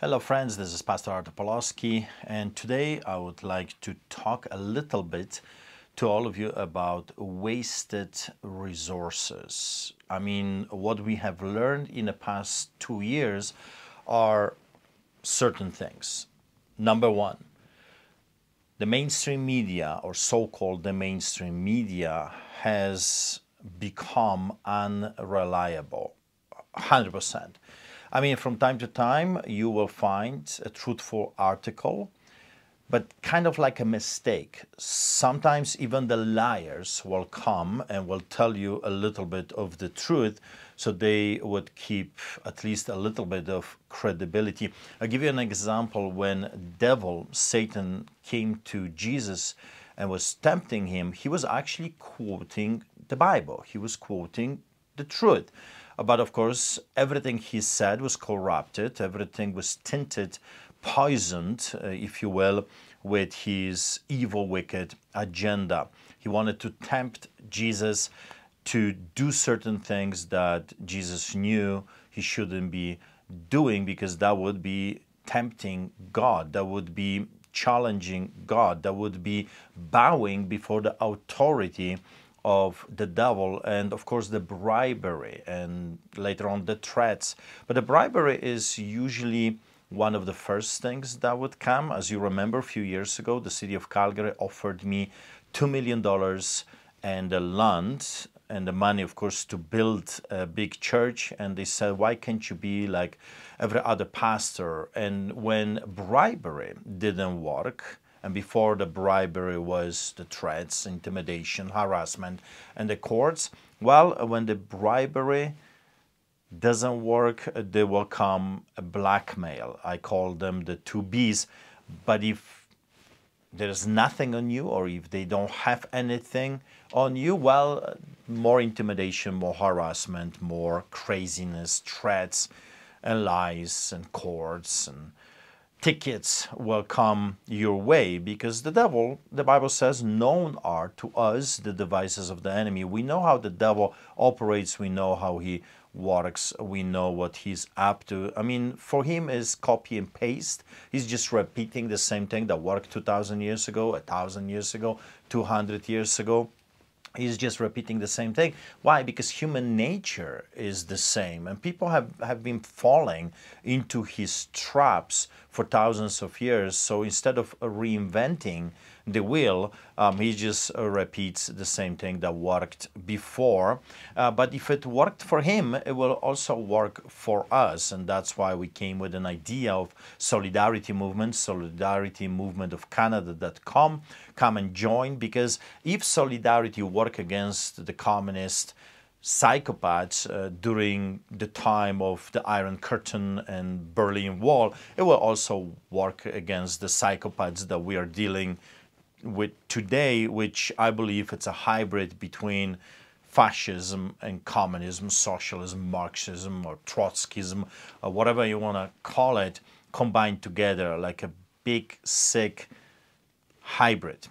Hello friends, this is Pastor Artur Pawlowski, and today I would like to talk a little bit to all of you about wasted resources. I mean, what we have learned in the past 2 years are certain things. Number one, the mainstream media, or so-called the mainstream media, has become unreliable. 100%. I mean, from time to time, you will find a truthful article, but kind of like a mistake. Sometimes even the liars will come and will tell you a little bit of the truth, so they would keep at least a little bit of credibility. I'll give you an example. When devil, Satan, came to Jesus and was tempting him, he was actually quoting the Bible. He was quoting the truth. But of course, everything he said was corrupted, everything was tinted, poisoned, if you will, with his evil, wicked agenda. He wanted to tempt Jesus to do certain things that Jesus knew he shouldn't be doing, because that would be tempting God, that would be challenging God, that would be bowing before the authority of the devil, and of course the bribery, and later on the threats. But the bribery is usually one of the first things that would come. As you remember, a few years ago, the city of Calgary offered me $2 million and the land and the money, of course, to build a big church. And they said, why can't you be like every other pastor? And when bribery didn't work, and before the bribery was the threats, intimidation, harassment, and the courts, well, when the bribery doesn't work, there will come a blackmail. I call them the two Bs. But if there's nothing on you, or if they don't have anything on you, well, more intimidation, more harassment, more craziness, threats, and lies, and courts, and tickets will come your way, because the devil, the Bible says, known are to us the devices of the enemy. We know how the devil operates, we know how he works, we know what he's up to. I mean, for him is copy and paste. He's just repeating the same thing that worked 2,000 years ago, 1,000 years ago, 200 years ago. He's just repeating the same thing. Why? Because human nature is the same. And people have been falling into his traps for thousands of years. So instead of reinventing the wheel, he just repeats the same thing that worked before. But if it worked for him, it will also work for us. And that's why we came with an idea of solidarity movement of Canada.com. Come and join, because if solidarity work against the communist psychopaths during the time of the Iron Curtain and Berlin Wall, it will also work against the psychopaths that we are dealing with today, which I believe it's a hybrid between fascism and communism, socialism, Marxism, or Trotskyism, or whatever you want to call it, combined together like a big, sick hybrid.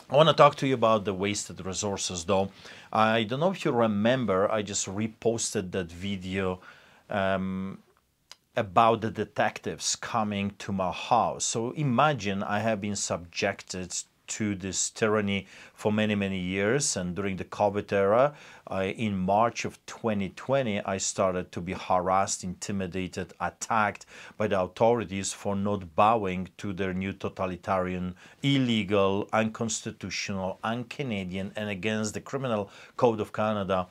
I want to talk to you about the wasted resources, though. I don't know if you remember, I just reposted that video about the detectives coming to my house. So imagine I have been subjected to this tyranny for many, many years. And during the COVID era, in March of 2020, I started to be harassed, intimidated, attacked by the authorities for not bowing to their new totalitarian, illegal, unconstitutional, un-Canadian, and against the Criminal Code of Canada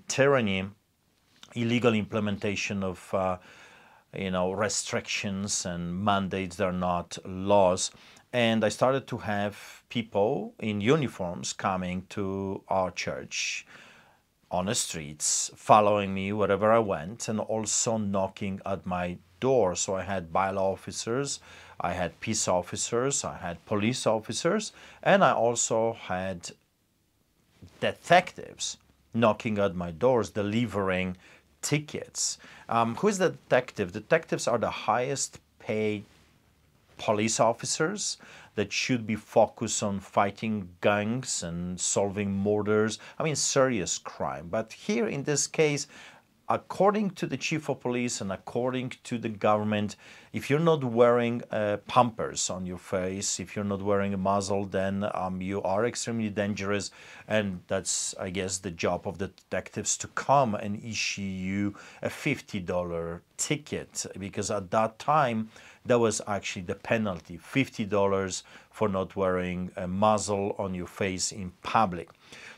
tyranny, illegal implementation of restrictions and mandates that are not laws. And I started to have people in uniforms coming to our church on the streets, following me wherever I went, and also knocking at my door. So I had bylaw officers, I had peace officers, I had police officers, and I also had detectives knocking at my doors, delivering tickets. Who is the detective? Detectives are the highest paid police officers that should be focused on fighting gangs and solving murders. I mean, serious crime. But here in this case, according to the chief of police and according to the government, if you're not wearing pampers on your face, if you're not wearing a muzzle, then you are extremely dangerous. And that's, I guess, the job of the detectives to come and issue you a $50 ticket, because at that time, that was actually the penalty, $50 for not wearing a muzzle on your face in public.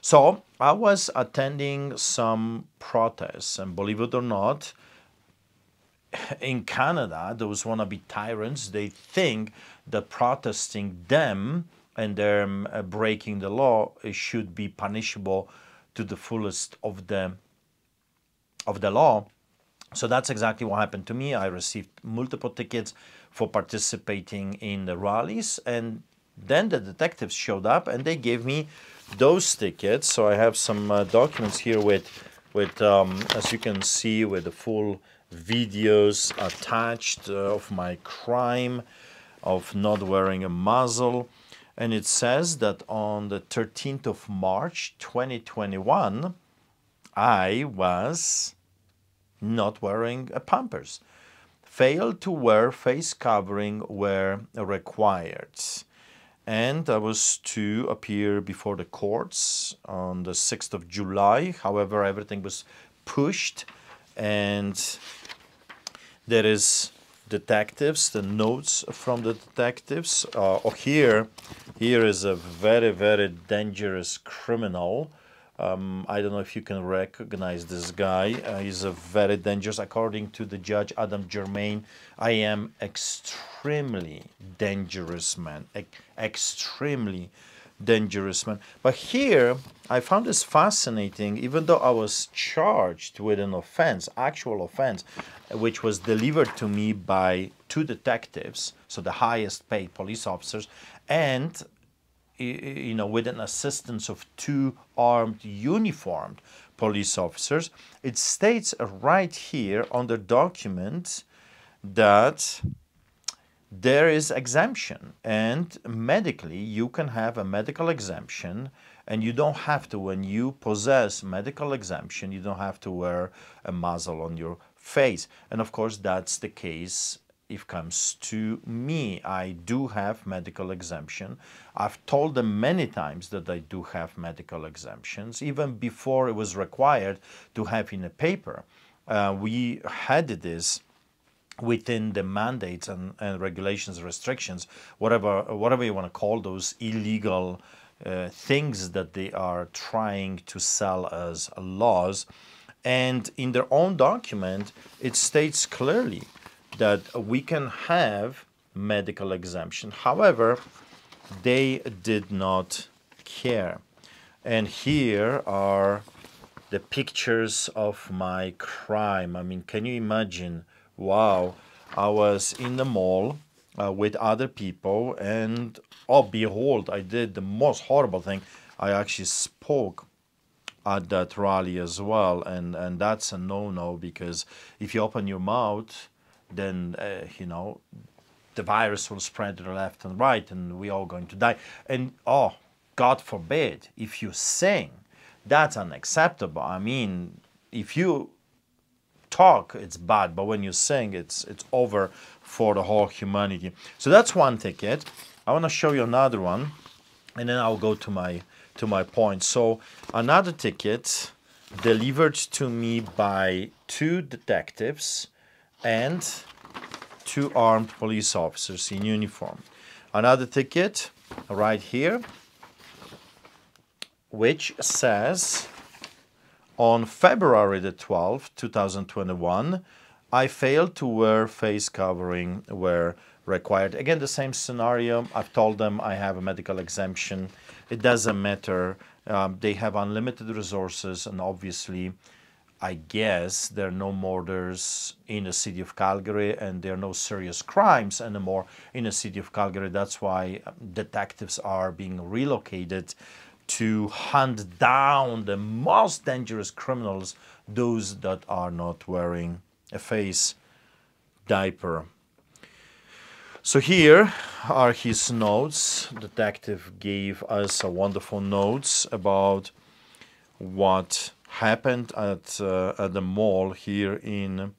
So I was attending some protests, and believe it or not, in Canada, those wannabe tyrants, they think that protesting them and them breaking the law should be punishable to the fullest of the law. So that's exactly what happened to me. I received multiple tickets for participating in the rallies, and then the detectives showed up and they gave me those tickets. So I have some documents here with as you can see, with the full videos attached of my crime of not wearing a muzzle. And it says that on the 13th of March 2021, I was not wearing a pampers, failed to wear face covering where required. And I was to appear before the courts on the 6th of July. However, everything was pushed, and there is detectives, the notes from the detectives. Here is a very, very dangerous criminal. I don't know if you can recognize this guy. He's a very dangerous, according to the judge, Adam Germain. I am extremely dangerous man, extremely dangerous man. But here, I found this fascinating, even though I was charged with an offense, actual offense, which was delivered to me by two detectives, so the highest paid police officers, and with an assistance of two armed, uniformed police officers. It states right here on the document that there is exemption, and medically you can have a medical exemption, and you don't have to, when you possess medical exemption, you don't have to wear a muzzle on your face. And of course that's the case if it comes to me. I do have medical exemption. I've told them many times that I do have medical exemptions, even before it was required to have in a paper. We had this within the mandates and regulations, restrictions, whatever you want to call those illegal things that they are trying to sell as laws. And in their own document, it states clearly that we can have medical exemption. However, they did not care. And here are the pictures of my crime. I mean, can you imagine? Wow, I was in the mall with other people, and oh, behold, I did the most horrible thing. I actually spoke at that rally as well, and that's a no-no, because if you open your mouth, then the virus will spread to the left and right, and we're all going to die. And oh, God forbid, if you sing, that's unacceptable. I mean, if you talk, it's bad, but when you sing, it's over for the whole humanity. So that's one ticket. I want to show you another one, and then I'll go to my point. So another ticket delivered to me by two detectives and two armed police officers in uniform. Another ticket right here, which says, on February the 12th, 2021, I failed to wear face covering where required. Again, the same scenario. I've told them I have a medical exemption. It doesn't matter. They have unlimited resources, and obviously, I guess there are no murders in the city of Calgary, and there are no serious crimes anymore in the city of Calgary. That's why detectives are being relocated to hunt down the most dangerous criminals, those that are not wearing a face diaper. So here are his notes. Detective gave us a wonderful notes about what happened at the mall here in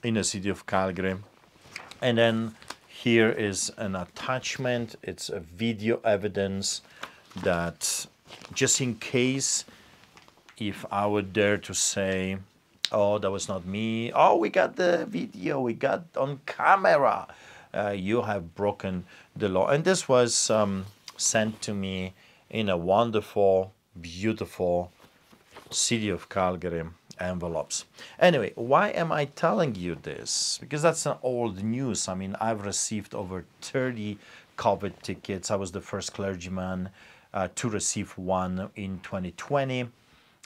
the city of Calgary. And then here is an attachment. It's a video evidence that, just in case, if I would dare to say, oh, that was not me, oh, we got the video, we got on camera, you have broken the law. And this was sent to me in a wonderful, beautiful city of Calgary envelopes. Anyway, why am I telling you this? Because that's an old news. I mean, I've received over 30 COVID tickets. I was the first clergyman to receive one in 2020.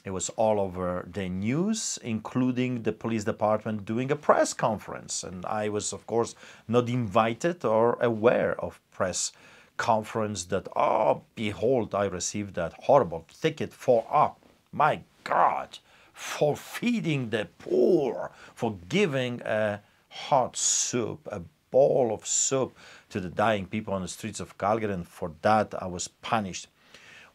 It was all over the news, including the police department doing a press conference. And I was, of course, not invited or aware of press conference that, oh, behold, I received that horrible ticket for, oh, my God, for feeding the poor, for giving a hot soup, a bowl of soup to the dying people on the streets of Calgary. And for that, I was punished.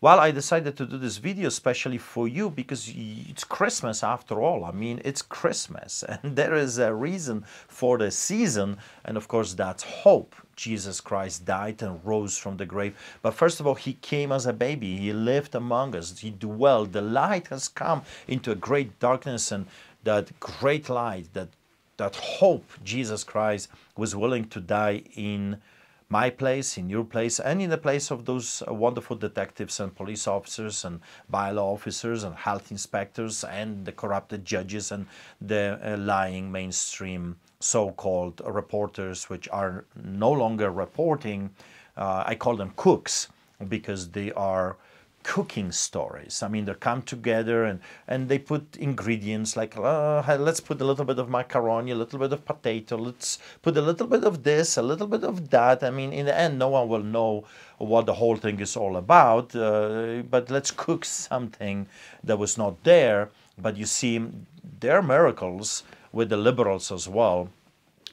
Well, I decided to do this video especially for you because it's Christmas after all. I mean, it's Christmas and there is a reason for the season. And of course, that's hope. Jesus Christ died and rose from the grave. But first of all, he came as a baby. He lived among us. He dwelled. The light has come into a great darkness, and that great light, that hope, Jesus Christ was willing to die in my place, in your place, and in the place of those wonderful detectives and police officers and bylaw officers and health inspectors and the corrupted judges and the lying mainstream so-called reporters, which are no longer reporting. I call them cooks because they are cooking stories. I mean, they come together and they put ingredients like, let's put a little bit of macaroni, a little bit of potato, let's put a little bit of this, a little bit of that. I mean, in the end, no one will know what the whole thing is all about, but let's cook something that was not there. But you see, there are miracles with the liberals as well.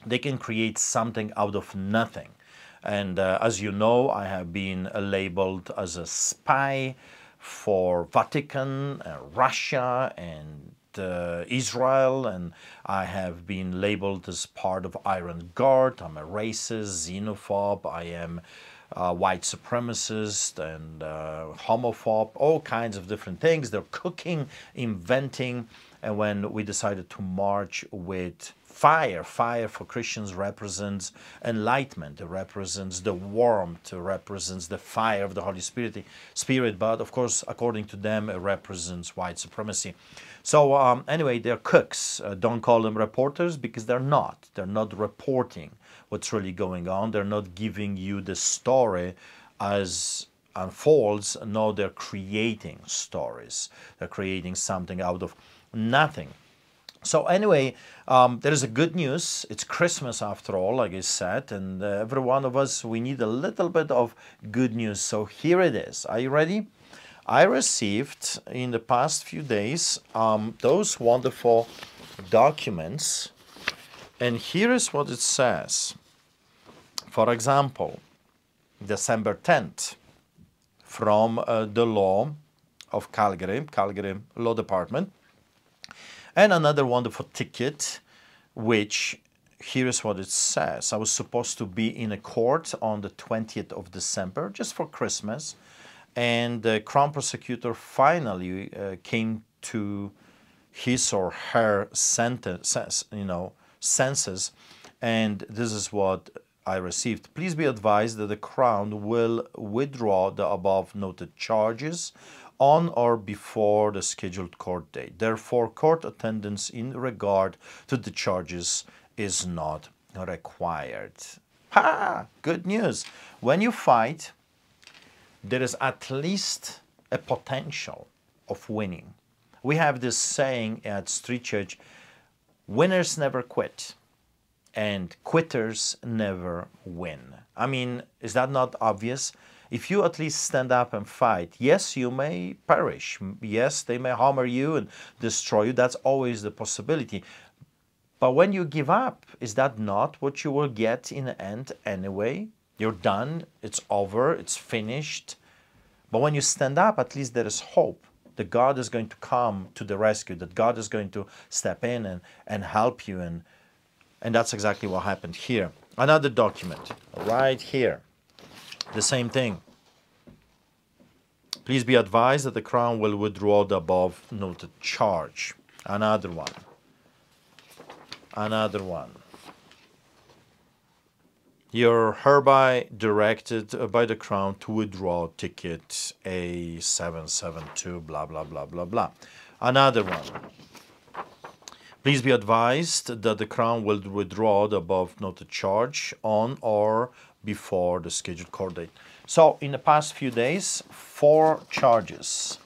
They can create something out of nothing. And as you know, I have been labeled as a spy for Vatican, Russia, and Israel, and I have been labeled as part of Iron Guard. I'm a racist, xenophobe, I am a white supremacist and homophobe, all kinds of different things. They're cooking, inventing, and when we decided to march with fire for Christians represents enlightenment, it represents the warmth, it represents the fire of the Holy Spirit, but of course, according to them, it represents white supremacy. So anyway, they're cooks. Don't call them reporters because they're not. They're not reporting what's really going on. They're not giving you the story as unfolds. No, they're creating stories. They're creating something out of nothing. So anyway, there is a good news. It's Christmas after all, like I said, and every one of us, we need a little bit of good news. So here it is. Are you ready? I received in the past few days those wonderful documents, and here is what it says. For example, December 10th, from the law of Calgary Law Department. And another wonderful ticket, which here is what it says. I was supposed to be in a court on the 20th of December, just for Christmas. And the Crown Prosecutor finally came to his or her senses. And this is what I received. Please be advised that the Crown will withdraw the above noted charges on or before the scheduled court date. Therefore, court attendance in regard to the charges is not required. Ha! Good news. When you fight, there is at least a potential of winning. We have this saying at Street Church, winners never quit and quitters never win. I mean, is that not obvious? If you at least stand up and fight, yes, you may perish. Yes, they may hammer you and destroy you. That's always the possibility. But when you give up, is that not what you will get in the end anyway? You're done. It's over. It's finished. But when you stand up, at least there is hope. that God is going to come to the rescue, that God is going to step in and help you. And that's exactly what happened here. Another document right here. The same thing. Please be advised that the Crown will withdraw the above noted charge. Another one. Another one. You're hereby directed by the Crown to withdraw ticket A772, blah, blah, blah, blah, blah. Another one. Please be advised that the Crown will withdraw the above noted charge on or before the scheduled court date. So, in the past few days, 4 charges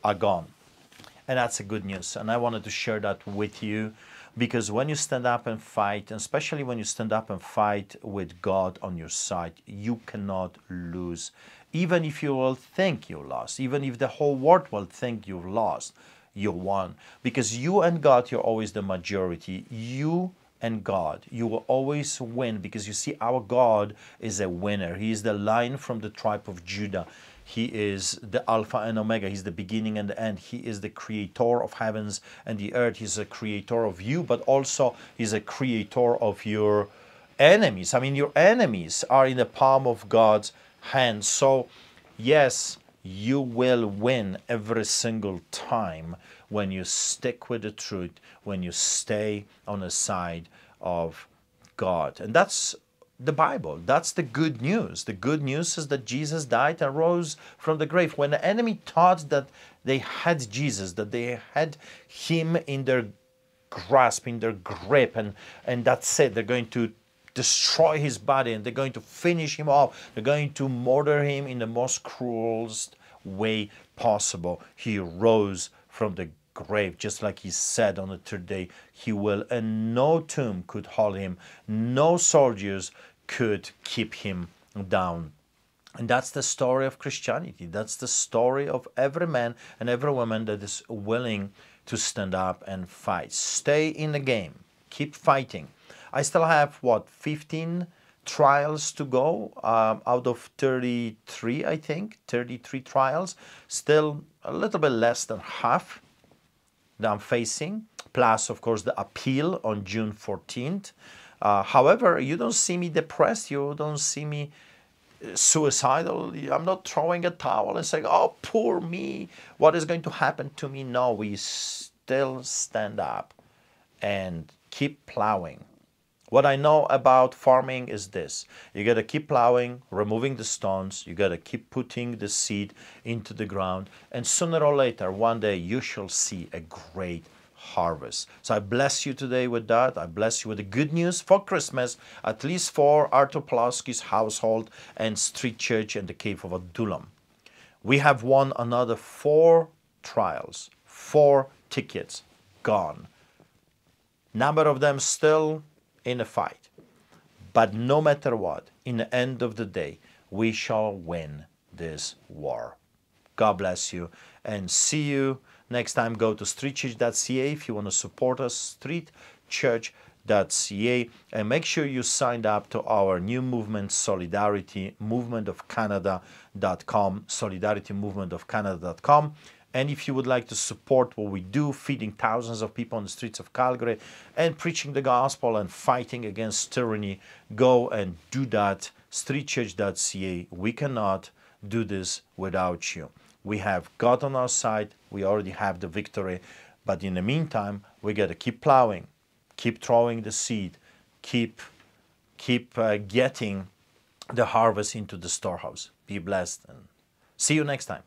are gone. And that's a good news. And I wanted to share that with you, because when you stand up and fight, and especially when you stand up and fight with God on your side, you cannot lose. Even if you will think you lost, even if the whole world will think you've lost, you won. Because you and God, you're always the majority. You and God, you will always win, because you see, our God is a winner. He is the Lion from the tribe of Judah. He is the Alpha and Omega. He's the beginning and the end. He is the creator of heavens and the earth. He's a creator of you, but also he's a creator of your enemies. I mean, your enemies are in the palm of God's hand. So, yes, you will win every single time when you stick with the truth, when you stay on the side of God. And that's the Bible. That's the good news. The good news is that Jesus died and rose from the grave. When the enemy thought that they had Jesus, that they had him in their grasp, in their grip, and that's it, they're going to destroy his body and they're going to finish him off, they're going to murder him in the most cruelest way possible, he rose from the grave, just like he said on the third day he will, and no tomb could hold him, no soldiers could keep him down. And that's the story of Christianity. That's the story of every man and every woman that is willing to stand up and fight. Stay in the game. Keep fighting. I still have, what, 15 trials to go out of 33, I think. 33 trials. Still a little bit less than half that I'm facing. Plus, of course, the appeal on June 14th. However, you don't see me depressed. You don't see me suicidal. I'm not throwing a towel and saying, oh, poor me, what is going to happen to me? No, we still stand up and keep plowing. What I know about farming is this: you got to keep plowing, removing the stones, you got to keep putting the seed into the ground, and sooner or later, one day, you shall see a great harvest. So I bless you today with that. I bless you with the good news for Christmas, at least for Artur Pawlowski's household and Street Church and the Cave of Adullam. We have won another 4 trials, 4 tickets gone. Number of them still in a fight. But no matter what, in the end of the day, we shall win this war. God bless you, and see you next time. Go to streetchurch.ca if you want to support us, streetchurch.ca, and make sure you signed up to our new movement, Solidarity movementofcanada.com, solidaritymovementofcanada.com. And if you would like to support what we do, feeding thousands of people on the streets of Calgary and preaching the gospel and fighting against tyranny, go and do that, streetchurch.ca. We cannot do this without you. We have God on our side. We already have the victory. But in the meantime, we got to keep plowing, keep throwing the seed, keep getting the harvest into the storehouse. Be blessed, and see you next time.